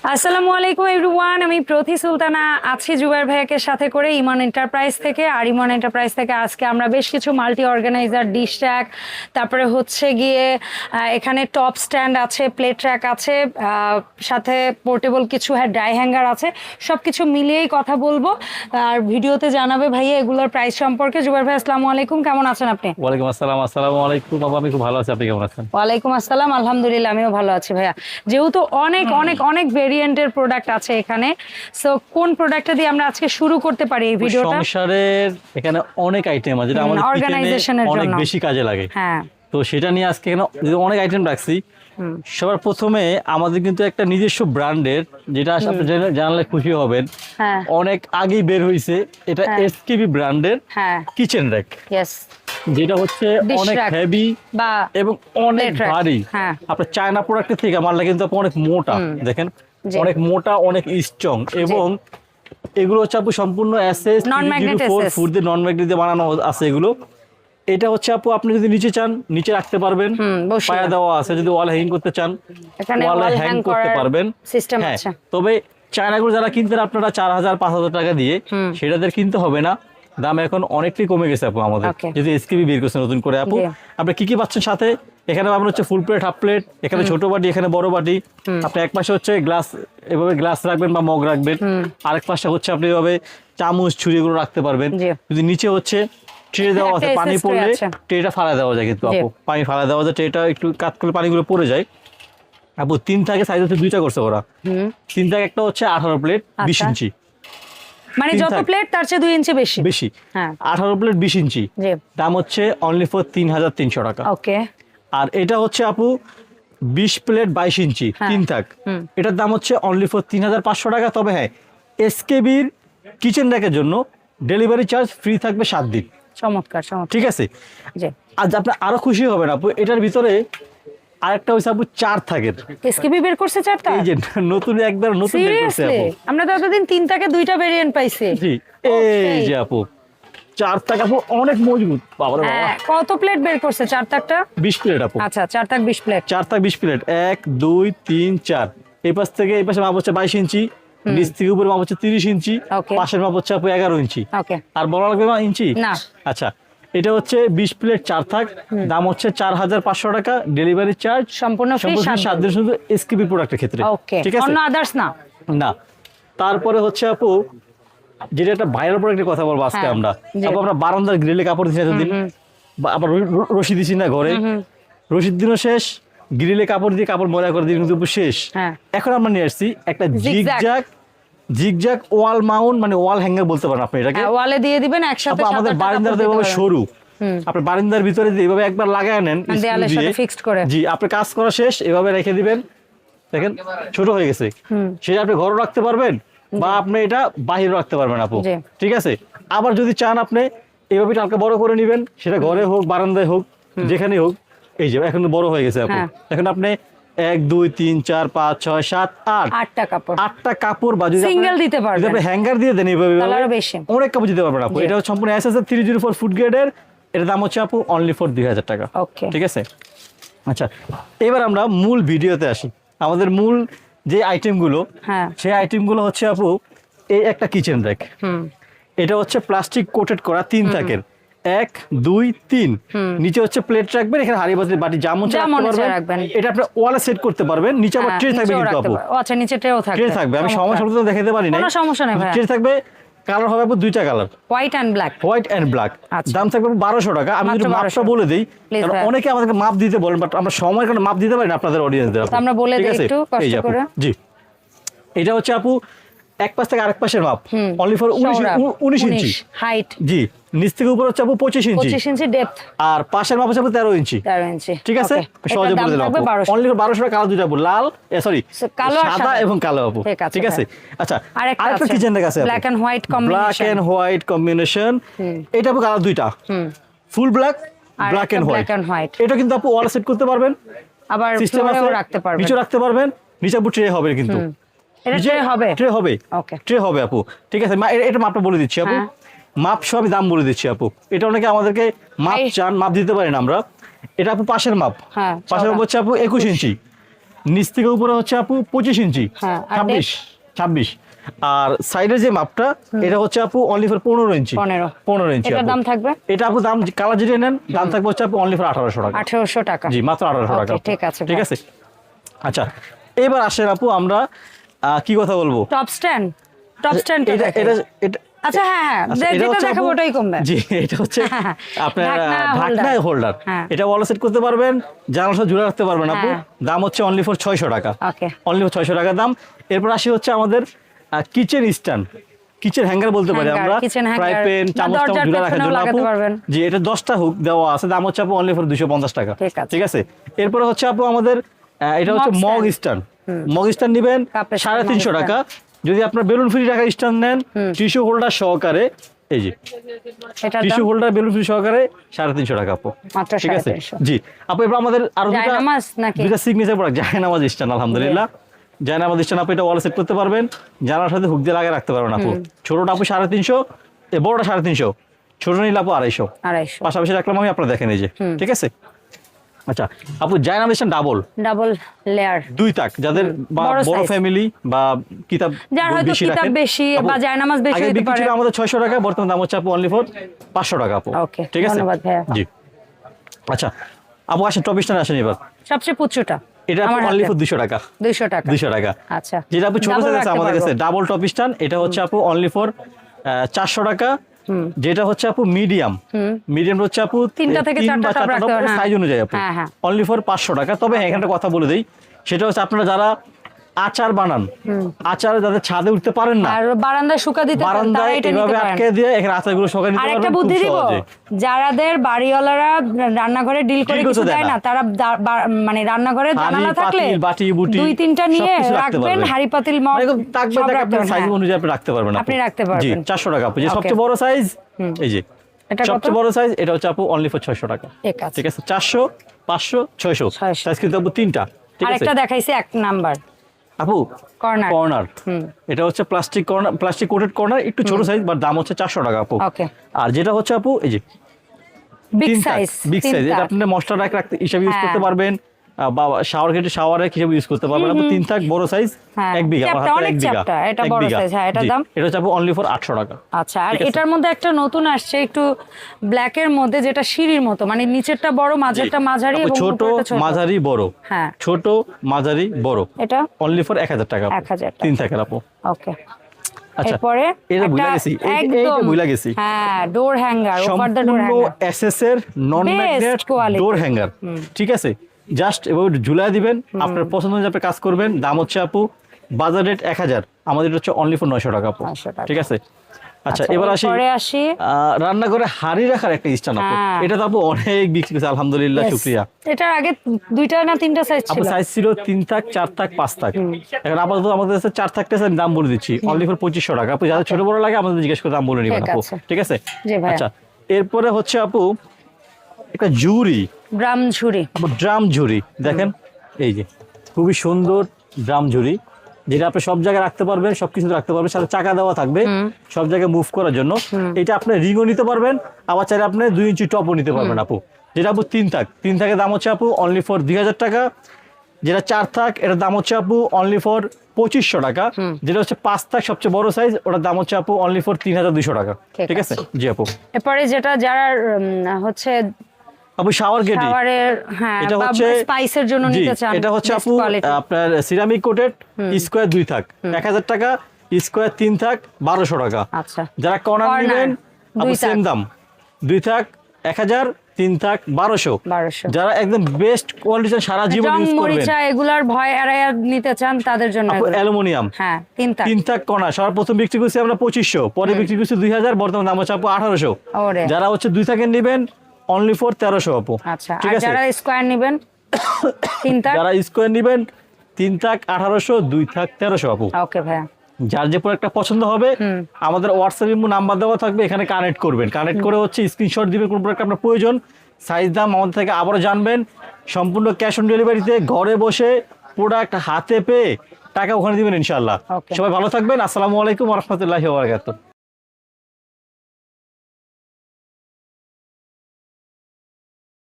আসসালামু আলাইকুম এভরিওয়ান, আমি প্রতি সুলতানা আছি জুবাইর ভাইয়াকে সাথে করে ইমন এন্টারপ্রাইজ থেকে। আর ইমন এন্টারপ্রাইজ থেকে আজকে আমরা বেশ কিছু মাল্টি অর্গানাইজার, ডিশ ট্র্যাক, তারপরে হচ্ছে গিয়ে এখানে টপ স্ট্যান্ড আছে, প্লেট ট্র্যাক আছে, সাথে পোর্টেবল কিছু ড্রাই হ্যাঙ্গার আছে, সব কিছু মিলিয়েই কথা বলবো। আর ভিডিওতে জানাবে ভাইয়া এগুলোর প্রাইস সম্পর্কে। জুবাইর ভাই আসসালামু আলাইকুম, কেমন আছেন আপনি? ওয়ালাইকুম আসসালাম। আসসালামু আলাইকুম বাবা, আমি খুব ভালো আছি, আপনি কেমন আছেন? ওয়ালাইকুম আসসালাম, আলহামদুলিল্লাহ আমিও ভালো আছি ভাইয়া। যেহেতু অনেক অনেক অনেক ভেরিয়েন্টের প্রোডাক্ট আছে এখানে, সো কোন প্রোডাক্টটা দিয়ে আমরা আজকে শুরু করতে পারি এই ভিডিওটা? সংসারের এখানে অনেক আইটেম আছে যেটা আমাদের অর্গানাইজেশনের অনেক জন্য বেশি কাজে লাগে। হ্যাঁ, তো সেটা নিয়ে আজকে এখানে অনেক আইটেম রাখছি। সবার প্রথমে আমাদের কিন্তু একটা নিজস্ব ব্র্যান্ডের, যেটা আপনি জানলে খুশি হবেন, হ্যাঁ অনেক আগেই বের হয়েছে, এটা এসকেবি ব্র্যান্ডের হ্যাঁ কিচেন র্যাক, ইয়েস, যেটা হচ্ছে Dish অনেক rack হেভি বা এবং অনেক plate rack। ভারী। হ্যাঁ। আপনার চায়না প্রোডাক্টের থেকে মালটা কিন্তু অনেক মোটা, দেখেন জি। অনেক মোটা, অনেক স্ট্রং, এবং এগুলো হচ্ছে আপু সম্পূর্ণ এসএস Non-magnet 304 SS ফুট দিয়ে নন ম্যাগনেট দিয়ে বানানো আছে এগুলো। এটা হচ্ছে আপু আপনি যদি নিচে চান নিচে রাখতে পারবেন, বসিয়ে। পায়া দেওয়া আছে। যদি ওয়াল হ্যাঙ্গ করতে চান এখানে ওয়ালে wall হ্যাং hang করতে করার পারবেন। system হ্যাঁ, আছে। তবে চায়নাগুলো যারা কিনতেন আপনারা 4000-5000 টাকা দিয়ে, সেটাদের কিনতে হবে না, দাম এখন অনেকটাই কমে গেছে আপু আমাদের, Okay. যদি এসকেবি বের করছে নতুন করে আপু। জি। আপনি কি কি পাচ্ছেন সাথে? এখানে পাবেন হচ্ছে ফুল প্লেট, হাফ প্লেট, এখানে ছোট বাটি, এখানে বড় বাটি। আপনি এক পাশে হচ্ছে গ্লাস, এভাবে গ্লাস রাখবেন বা মগ রাখবেন, আরেক পাশে হচ্ছে আপনি এভাবে চামচ ছুরি এগুলো রাখতে পারবেন। জি। যদি নিচে হচ্ছে ট্রে দেওয়া আছে, একটা পানি SS tray পড়লে আছে। ট্রেটা ফালা দেওয়া যায়, কিন্তু আপু পানি ফালা দেওয়া যায়, ট্রেটা একটু কাত করলে পানিগুলো পড়ে যায় আপু। 3 থাকে সাইজ হচ্ছে 2টা করছে ওরা। 3 থাকে একটা হচ্ছে 18 প্লেট 20 আচ্ছা। ইঞ্চি, মানে তিন যত থাক। প্লেট তার চেয়ে 2 ইঞ্চি বেশি। বেশি। হ্যাঁ 18 প্লেট 20 ইঞ্চি, জি, দাম হচ্ছে অনলি ফর 3300 টাকা। ওকে। আর এটা হচ্ছে আপু 20 প্লেট 22 ইঞ্চি, হ্যাঁ। 3 থাক, এটার দাম হচ্ছে অনলি ফর 3500 টাকা। তবে হ্যাঁ, এসকেবির কিচেন র্যাকের জন্য ডেলিভারি চার্জ ফ্রি থাকবে 7 দিন। চমৎকার চমৎকার, ঠিক আছে? জি। আজ আপনি আরো খুশি হবেন আপু, এটার ভিতরে আরেকটা হয়েছে আপু 4 থাকের। এসকেবি বের করছে চারটা? এই যে নতুন, একবার নতুন বের করছে সিরিয়াসলি? আপু। আমরা তো এতদিন 3 থেকে 2টা ভেরিয়েন্ট পাইছি। জি, এই যে আপু 4 থাক আপু, অনেক মজবুত। বাবারে বাবা, হ্যাঁ, কত প্লেট বের করছে? 4 তাকটা? 20 প্লেট আপু। আচ্ছা, 4 তাক 20 প্লেট। 4 থাক 20 প্লেট, 1 2 3 4। এই পাশ থেকে এই পাশে মাপ হচ্ছে 22 ইঞ্চি, নিচ থেকে উপরে মাপ হচ্ছে 30 ইঞ্চি, Okay. পাশের মাপ হচ্ছে আপু 11 ইঞ্চি। ওকে, আর বলা লাগবে না ইঞ্চি? না। আচ্ছা, এটা হচ্ছে 20 প্লেট 4 থাক, দাম হচ্ছে 4500 টাকা, ডেলিভারি চার্জ সম্পূর্ণ ফ্রি, 7 দিন শুধু এসকেবি প্রোডাক্টের ক্ষেত্রে। ওকে, ঠিক আছে? অন্য আদার্স না? না। তারপরে হচ্ছে আপু যেটা একটা ভাইরাল প্রোডাক্টের কথা বলবো আজকে হ্যাঁ, আমরা। জি। আপু আমরা বারান্দার গ্রিলে কাপড় দিচ্ছি এতদিন, আবার রশি দিছি না ঘরে, রশির দিনও শেষ, গ্রিলে কাপড় দিয়ে কাপড় ময়লা করে দিয়ে কিন্তু শেষ। হ্যাঁ। এখন আমরা নিয়ে আসছি একটা Zigzag। জিগজ্যাগ ওয়াল মাউন্ট, মানে ওয়াল হ্যাঙ্গার বলতে পারেন আপনি এটাকে। হ্যাঁ, ওয়ালে দিয়ে দিবেন একসাথে। আপু আমাদের 7-8টা বারান্দার কাপড় এভাবে দিতে সরু, আপনার বারান্দার ভিতরে দিয়ে এভাবে একবার লাগায় নেন পারবেন। দেয়ালের screw সাথে দিয়ে। ফিক্সড করে। জি, আপনি কাজ করা শেষ, এভাবে রেখে দিবেন, দেখেন ছোট হয়ে গেছে। সেটা আপনি ঘরও রাখতে পারবেন বা আপনি এটা বাহিরে রাখতে পারবেন আপু। জি। ঠিক আছে? আবার যদি চান আপনি এইভাবে হালকা বড় করে নেবেন, সেটা ঘরে হোক বারান্দায় হোক যেখানে হোক। এই যে এখন বড় হয়ে গেছে আপু। হ্যাঁ। এখন আপনি 1 2 3 4 5 6 7 8 8টা কাপড় 8টা কাপড় বা যদি Single দিতে পারবেন। যদি আপনি হ্যাঙ্গার দিয়ে দেন এইভাবে তাহলে আরো বেশি। অনেক কাপড় দিতে পারবেন আপু। জি। এটা হচ্ছে সম্পূর্ণ এসএস 304 ফুট গ্রেডের, এর দাম হচ্ছে আপু অনলি ফর 2000 টাকা। ওকে। ঠিক আছে? আচ্ছা, এবার আমরা মূল ভিডিওতে আসি। আমাদের মূল যে আইটেমগুলো, হ্যাঁ। সেই আইটেমগুলো হচ্ছে আপু এই একটা কিচেন র্যাক। এটা হচ্ছে প্লাস্টিক কোটেড করা 3 থাকের, 1 2 3। নিচে হচ্ছে প্লেট রাখবেন, এখানে হাঁড়ি বাটি যা মন চায় যা মন রাখতে চায় পারবেন। রাখবেন। এটা আপনি ওয়ালে সেট করতে পারবেন, নিচে আবার ট্রে থাকবে নিচেও কিন্তু রাখতে আপু। পারবেন। ও আচ্ছা, নিচে ট্রেও থাকবে। ট্রে থাকবে, আমি সময় সময় দেখাতে পারি না। কোনো সমস্যা নেই ভাই। ট্রে থাকবে, কালার হবে আপু 2টা colour, white and black. White and black. আচ্ছা। দাম থাকবে 1200 টাকা। আমি মাত্র যদি মাপটা 1200 বলে দিই, Please কারণ ভাই। অনেকে আমাদেরকে মাপ দিতে বলেন, বাট আমরা সময় কারণে মাপ দিতে পারি না আপনাদের অডিয়েন্সদের। তো আমরা বলে দিই একটু কষ্ট করে। জি, এটা হচ্ছে আপু এক পাশ থেকে আরেক পাশের মাপ, অনলি ফর 19 ইঞ্চি হাইট, জি। নিচ থেকে উপরে হচ্ছে আপু 25 ইঞ্চি, 25 ইঞ্চি ডেপথ, আর পাশের মাপ হচ্ছে আপু 13 ইঞ্চি। 13 ইঞ্চি। ঠিক আছে? Okay, সহজে এটার দাম বলে দিলাম থাকবে আপু। 1200। অনলি 1200 টাকা, কালার দুটো আপু, লাল সরি কালো আর সাদা সাদা। এবং কালো আপু। ঠিক আছে, ঠিক আছে? আচ্ছা, আরেকটা আরেকটা আছে, কিচেন র্যাক আছে black and white black combination। And white combination. এটা আপু কালার দুইটা, ফুল ব্ল্যাক, আর ব্ল্যাক একটা and black and white। White. এটা কিন্তু আপু ওয়ালে সেট করতে পারবেন, আবার সিস্টেম আছে, ফ্লোরেও রাখতে পারবেন। নিচে রাখতে পারবেন, নিচে আপু ট্রে হবে কিন্তু। এটা ট্রে হবে? ট্রে হবে, ওকে। ট্রে হবে আপু। ঠিক আছে? এটা মাপটা বলে দিচ্ছি আপু, হ্যাঁ। মাপ সব দাম বলে দিচ্ছি আপু। এটা অনেকে আমাদেরকে মাপ চান, মাপ দিতে পারি না আমরা। এটা আপু পাশের মাপ, হ্যাঁ, পাশের মাপ হচ্ছে আপু 21 ইঞ্চি। নিচ থেকে উপরে হচ্ছে আপু 25 ইঞ্চি, হ্যাঁ, আর 26। আর সাইডের যে মাপটা এটা হচ্ছে আপু অনলি ফর 15 ইঞ্চি। 15 ইঞ্চি। এটার দাম থাকবে? এটা আপু দাম কালার যেটা নেন দাম থাকবে হচ্ছে আপু অনলি ফর 1800 টাকা। 1800 টাকা। জি, মাত্র 1800 টাকা। ওকে, ঠিক আছে। ঠিক আছে। আচ্ছা, এবার আসেন আপু আমরা কি কথা বলবো? টপ স্ট্যান্ড এটা এটা আচ্ছা, হ্যাঁ, আচ্ছা, এটা যেটা হচ্ছে দেখাবো আপু- ওটাই কমবে। জি, এটা হচ্ছে আপনার ঢাকনা ঢাকনা হোল্ডার। হ্যাঁ। এটা ওয়াল সেট করতে পারবেন, জানালা সহ ঝুলে রাখতে পারবেন আপু। হ্যাঁ। দাম হচ্ছে অনলি ফর 600 টাকা। ওকে। অনলি ফর 600 টাকা দাম। এরপর আসি হচ্ছে আমাদের কিচেন স্ট্যান্ড, কিচেন হ্যাঙ্গার বলতে পারি হ্যাঙ্গার, আমরা। কিচেন ফ্রাই হ্যাঙ্গার প্যান, বা চামচ দরজার ঝুলে রাখার পেছনেও জন্য লাগাতে আপু। পারবেন। জি, এটা 10টা হুক দেওয়া আছে, দাম হচ্ছে আপু অনলি ফর 250 টাকা। ঠিক আছে। ঠিক আছে। এরপরে হচ্ছে আপু আমাদের এটা হচ্ছে mug mug stand. Mug stand নিবেন কাপের 350 মগ টাকা। যদি আপনার বেলুন ফ্রি টাকার স্ট্যান্ড নেন টিস্যু হোল্ডার সহকারে, এই যে এটার টিস্যু দাম হোল্ডার বেলুন ফ্রি সহকারে 350 টাকা আপু। মাত্র ঠিক আছে। 350। জি আপু, এবার আমাদের আরো দুটো জায়নামাজ নাকি? সিগনেচার প্রোডাক্ট, জায়নামাজ স্ট্যান্ড। আলহামদুলিল্লাহ, জায়নামাজ স্ট্যান্ড আপু এটা ওয়াল সেট করতে পারবেন, জানালার সাথে হুক দিয়ে লাগিয়ে রাখতে পারবেন আপু। ছোটটা আপু 350, বড়টা 350, ছোট নিলে আপু 250। 250। পাশাপাশি রাখলাম আমি, আপনারা দেখেন এই যে। ঠিক আছে। আচ্ছা আপু, জায়নামাজ স্ট্যান্ড ডাবল লেয়ার, 2 তাক, যাদের বড় বড় size। ফ্যামিলি বা কিতাব যার হয়তো বেশি কিতাব রাখেন, বেশি আপু, বা জায়নামাজ বেশি আগে হতে বিক্রি পারে। ছিল আমাদের 600 টাকা, বর্তমান দাম হচ্ছে আপু অনলি ফর 500 টাকা আপু। ওকে, ঠিক আছে। ধন্যবাদ ভাইয়া। জি। আচ্ছা আপু, আসেন টপ স্ট্যান্ড আসেন এবার। সবচেয়ে পুচুটা এটা আপু আমার অনলি হাতে। ফর 200 টাকা। 200 টাকা। 200 টাকা। আচ্ছা, যেটা আপু ছোট Double সাইজ আছে রাখতে আমাদের পারবো। কাছে, ডাবল টপ স্ট্যান্ড, এটা হচ্ছে আপু অনলি ফর 400 টাকা। যেটা হচ্ছে আপু মিডিয়াম হচ্ছে আপু 3টা থেকে 4টা বা টপ 4টা রাখতে টপ পারবেন। সাইজ অনুযায়ী আপু হ্যাঁ, হ্যাঁ। অনলি ফর 500 টাকা। তবে হ্যাঁ, এখানে একটা কথা বলে দেই, সেটা হচ্ছে আপনারা যারা আচার বানান, আচার যাদের ছাদে উঠতে পারেন না, আর বারান্দায় শুকা দিতে চান, তারা বারান্দায় এটা নিতে এভাবে পারেন। আটকে দিয়ে এখানে আচারগুলো সকালে নিতে আর একটা পারবেন বুদ্ধি খুব দিব, সহজে। যারাদের বাড়িওয়ালারা রান্নাঘরে ডিল করে Deal করতে কিছু দেয় দেয় না। না, তারা মানে রান্নাঘরে হাঁড়ি, জানালা থাকলে পাতিল, বাটি, বুটি 2-3টা নিয়ে সবকিছু রাখতে রাখবেন, পারবেন। হাঁড়ি পাতিল মগ মানে এরকম থাকবে, সব দেখ রাখতে আপনার সাইজ পারবেন। অনুযায়ী আপনি রাখতে পারবেন আপনি রাখতে পারবেন। জি, 400 টাকা আপু। যে Okay. সবচেয়ে বড় সাইজ, এই যে এটা কত? সবচেয়ে বড় সাইজ, এটা হচ্ছে আপু অনলি ফর 600 টাকা। ঠিক আছে। ঠিক আছে। 400, 500, 600 600 সাইজ কিন্তু আপু 3টা। ঠিক আছে আরেকটা দেখাইছি 1 নাম্বার আপু, কর্নার। কর্নার। এটা হচ্ছে plastic corner, plastic coated corner, একটু ছোট সাইজ, বাট দাম হচ্ছে 400 টাকা আপু। ওকে। আর যেটা হচ্ছে আপু এই যে বিগ সাইজ, বিগ সাইজ, এটা আপনি মশলা রাখতে হিসাবে ইউজ হ্যাঁ। করতে পারবেন, বা শাওয়ার কেটে শাওয়ারে হিসাবে ইউজ করতে পারবেন আপু। 3 থাক বড় সাইজ, হ্যাঁ। 1 বিঘা, আমার চ্যাপ্টা, হাতে অনেক 1 বিঘা। চ্যাপ্টা, এটা 1 বড় বিঘা। size, হ্যাঁ, এটার জি, দাম? এটা হচ্ছে আপু অনলি ফর 800 টাকা। আচ্ছা, আর ঠিক আছে। এটার মধ্যে একটা নতুন আসছে একটু ব্ল্যাকের মধ্যে, যেটা সিঁড়ির মতো, মানে নিচেরটা বড়, মাঝেরটা মাঝারি আপু, এবং ছোট, উপরেরটা ছোট। মাঝারি, বড়। হ্যাঁ। ছোট, মাঝারি, বড়, এটা অনলি ফর 1000 টাকা। 1000 টাকা। 3 থাকের আপু। ওকে। আচ্ছা, এরপরে এটা ভুলে একটা গেছি, এইটা একদম, ভুলে গেছি। হ্যাঁ, ডোর হ্যাঙ্গার, ওভার দ্য ডোর সম্পূর্ণ হ্যাঙ্গার। এসএস এর নন Best ম্যাগনেট quality। ডোর হ্যাঙ্গার। ঠিক আছে। জাস্ট এভাবে ঝুলাই দিবেন, আপনার পছন্দ অনুযায়ী আপনি কাজ করবেন। দাম হচ্ছে আপু বাজার রেট 1000, আমাদের হচ্ছে অনলি ফর 900 টাকা আপু। 900 টাকা। ঠিক আছে। আচ্ছা, এবার আসি এরপরে আসি রান্নাঘরে হাঁড়ি রাখার একটা স্ট্যান্ড আপু। হ্যাঁ। এটা তো আপু অনেক বিক্রি করছে, আলহামদুলিল্লাহ, Yes. শুকরিয়া। এটার আগে 2টা না 3টা সাইজ আপু ছিল। সাইজ ছিল 3 থাক, 4 থাক, 5 থাক। এখন আপাতত আমাদের কাছে 4 থাকতে দাম বলে দিচ্ছি অনলি ফর 2500 টাকা। আপু যাদের ছোট বড় লাগে আমাদের জিজ্ঞেস করে দাম বলে নিবেন ঠিক আপু। আছে। ঠিক আছে। জি ভাইয়া। আচ্ছা, এরপরে হচ্ছে আপু একটা ঝুড়ি, ড্রাম ঝুড়ি। ড্রাম ঝুড়ি দেখেন, এই যে খুবই সুন্দর ড্রাম ঝুড়ি, যেটা আপনি সব জায়গায় রাখতে পারবেন, সবকিছু রাখতে পারবেন, সাথে চাকা দেওয়া থাকবে সব জায়গায় মুভ করার জন্য। এটা আপনি রিংও নিতে পারবেন, আবার চাইলে আপনি 2 ইঞ্চি টপও নিতে পারবেন আপু। যেটা আপু 3 থাক, 3 থাকের দাম হচ্ছে আপু অনলি ফর 2000 টাকা। যেটা 4 থাক, এটার দাম হচ্ছে আপু অনলি ফর 2500 টাকা। যেটা হচ্ছে 5 থাক, সবচেয়ে বড় সাইজ, ওটার দাম হচ্ছে আপু অনলি ফর 3200 টাকা। ঠিক আছে। জি আপু। এরপরে যেটা যারা হচ্ছে আপু শাওয়ার গেটি, শাওয়ারের, হ্যাঁ, এটা বা হচ্ছে স্পাইসের জন্য জি, নিতে চান, এটা হচ্ছে best আপু quality। আপনার সিরামিক কোটেড, স্কয়ার 2 থাক, 1000 টাকা। স্কয়ার 3 থাক, 1200 টাকা। আচ্ছা। যারা কর্নার Corner, নেবেন আপু 2 থাক। সেম দাম, 2 থাক 1000, 3 থাক 1200। 1200। যারা একদম বেস্ট কোয়ালিটি সারা জীবন রং ইউজ করবেন, মরিচা এগুলার ভয় এড়াইয়া নিতে চান, তাদের জন্য আপু এগুলো। অ্যালুমিনিয়াম, হ্যাঁ, 3 থাক। 3 থাক কর্নার সবার প্রথম বিক্রি করছি আমরা 2500, পরে বিক্রি করছি 2000, বর্তমান দাম হচ্ছে আপু 1800। ওরে। যারা হচ্ছে 2 থাকের নেবেন অনলি ফর 1300 আপু। আচ্ছা, ঠিক আর আছে। যারা স্কয়ার নেবেন 3 থাক। যারা স্কয়ার নেবেন 3 থাক 1800, 2 থাক 1300 আপু। ওকে ভাইয়া। যার যে প্রোডাক্টটা পছন্দ হবে আমাদের হোয়াটসঅ্যাপ নাম্বার দেওয়া থাকবে, এখানে কানেক্ট করবেন, কানেক্ট করে হচ্ছে স্ক্রিনশট দিবেন কোন প্রোডাক্ট আপনার প্রয়োজন, সাইজ দাম আমাদের থেকে আবারও জানবেন। সম্পূর্ণ ক্যাশ অন ডেলিভারিতে, ঘরে বসে প্রোডাক্ট হাতে পেয়ে টাকা ওখানে দিবেন ইনশাআল্লাহ। Okay. সবাই ভালো থাকবেন। আসসালামু আলাইকুম ওয়া রাহমাতুল্লাহি ওয়া বারাকাতুহু।